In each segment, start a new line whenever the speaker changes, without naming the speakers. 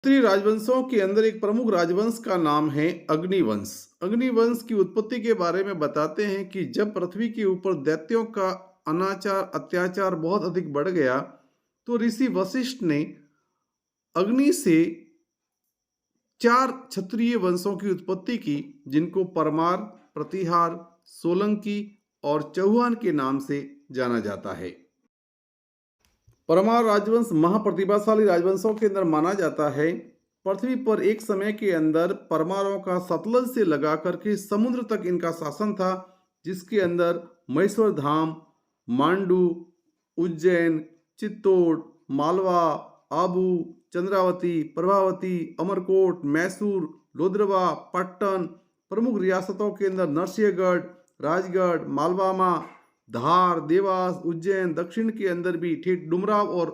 क्षत्रिय राजवंशों के अंदर एक प्रमुख राजवंश का नाम है अग्निवंश। अग्निवंश की उत्पत्ति के बारे में बताते हैं कि जब पृथ्वी के ऊपर दैत्यों का अनाचार अत्याचार बहुत अधिक बढ़ गया तो ऋषि वशिष्ठ ने अग्नि से 4 क्षत्रिय वंशों की उत्पत्ति की, जिनको परमार, प्रतिहार, सोलंकी और चौहान के नाम से जाना जाता है। परमार राजवंश महाप्रतिभाशाली राजवंशों के अंदर माना जाता है। पृथ्वी पर एक समय के अंदर परमारों का सतलज से लगा करके समुद्र तक इनका शासन था, जिसके अंदर महेश्वर धाम, मांडू, उज्जैन, चित्तौड़, मालवा, आबू, चंद्रावती, प्रभावती, अमरकोट, मैसूर, लोद्रवा, पट्टन, प्रमुख रियासतों के अंदर नरसिंहगढ़, राजगढ़, मालवामा, धार, देवास, उज्जैन, दक्षिण के अंदर भी ठीक डुमराव और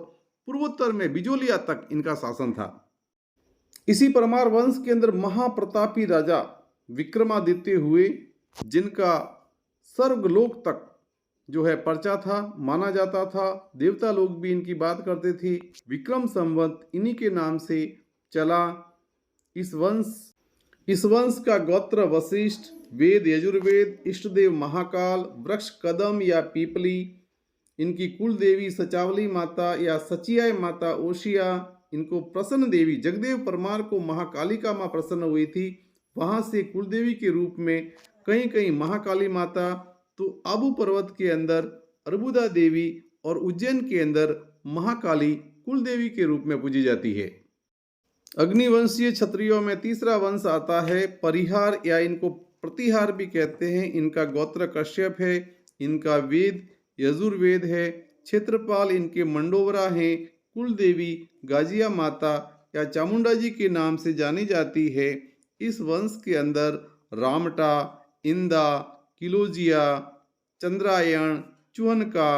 पूर्वोत्तर में बिजोलिया तक इनका शासन था। इसी परमार वंश के अंदर महाप्रतापी राजा विक्रमादित्य हुए, जिनका स्वर्गलोक तक जो है पर्चा था, माना जाता था। देवता लोग भी इनकी बात करते थे। विक्रम संवत इन्हीं के नाम से चला। इस वंश का गोत्र वशिष्ठ, वेद यजुर्वेद, इष्टदेव महाकाल, वृक्ष कदम या पीपली, इनकी कुल देवी सचावली माता या सचियाय माता ओशिया, इनको प्रसन्न देवी जगदेव परमार को महाकालिका माँ प्रसन्न हुई थी। वहाँ से कुलदेवी के रूप में कहीं कहीं महाकाली माता, तो आबू पर्वत के अंदर अर्बुदा देवी और उज्जैन के अंदर महाकाली कुलदेवी के रूप में पूजी जाती है। अग्निवंशीय क्षत्रियों में तीसरा वंश आता है परिहार, या इनको प्रतिहार भी कहते हैं। इनका गोत्र कश्यप है। इनका वेद यजुर्वेद है। क्षेत्रपाल इनके मंडोवरा हैं। कुल देवी गाजिया माता या चामुंडा जी के नाम से जानी जाती है। इस वंश के अंदर रामटा, इंदा, किलोजिया, चंद्रायण, चुहनका,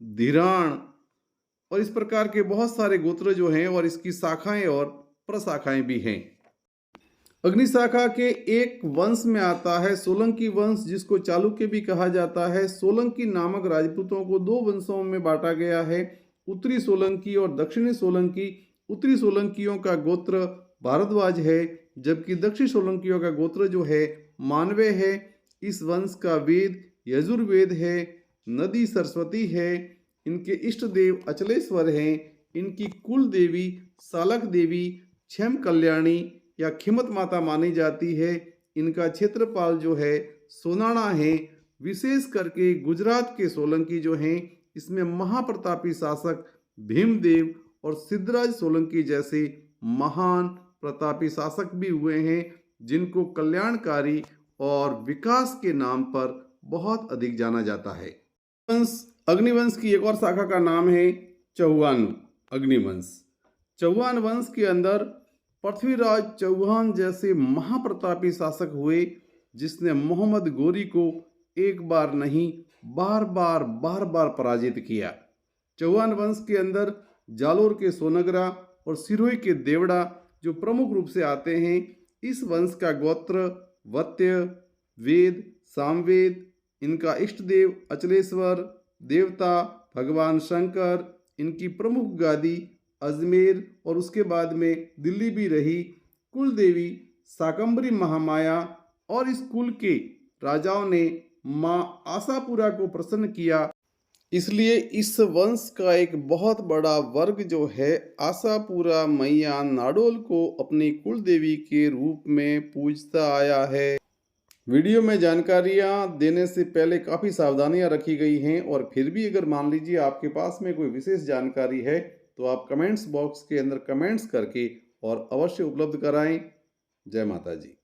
धीराण और इस प्रकार के बहुत सारे गोत्र जो हैं और इसकी शाखाएं और प्रशाखाएं भी हैं। अग्निशाखा के एक वंश में आता है सोलंकी वंश, जिसको चालुक्य भी कहा जाता है। सोलंकी नामक राजपूतों को 2 वंशों में बांटा गया है, उत्तरी सोलंकी और दक्षिणी सोलंकी। उत्तरी सोलंकियों का गोत्र भारद्वाज है, जबकि दक्षिणी सोलंकियों का गोत्र जो है मानवेय है। इस वंश का वेद यजुर्वेद है। नदी सरस्वती है। इनके इष्ट देव अचलेश्वर हैं। इनकी कुल देवी सालक देवी क्षेम कल्याणी या खिमत माता मानी जाती है। इनका क्षेत्रपाल जो है सोनाणा है। विशेष करके गुजरात के सोलंकी जो हैं, इसमें महाप्रतापी शासक भीमदेव और सिद्धराज सोलंकी जैसे महान प्रतापी शासक भी हुए हैं, जिनको कल्याणकारी और विकास के नाम पर बहुत अधिक जाना जाता है। अग्निवंश की एक और शाखा का नाम है चौहान अग्निवंश। चौहान वंश के अंदर पृथ्वीराज चौहान जैसे महाप्रतापी शासक हुए, जिसने मोहम्मद गोरी को एक बार नहीं बार बार पराजित किया। चौहान वंश के अंदर जालोर के सोनगरा और सिरोही के देवड़ा जो प्रमुख रूप से आते हैं। इस वंश का गोत्र वत्य, वेद, सामवेद। इनका इष्ट देव अचलेश्वर, देवता भगवान शंकर। इनकी प्रमुख गादी अजमेर और उसके बाद में दिल्ली भी रही। कुल देवी शाकंभरी महामाया और इस कुल के राजाओं ने माँ आशापुरा को प्रसन्न किया, इसलिए इस वंश का एक बहुत बड़ा वर्ग जो है आशापुरा मैया नाडोल को अपनी कुल देवी के रूप में पूजता आया है। वीडियो में जानकारियाँ देने से पहले काफ़ी सावधानियाँ रखी गई हैं, और फिर भी अगर मान लीजिए आपके पास में कोई विशेष जानकारी है तो आप कमेंट्स बॉक्स के अंदर कमेंट्स करके और अवश्य उपलब्ध कराएं। जय माता जी।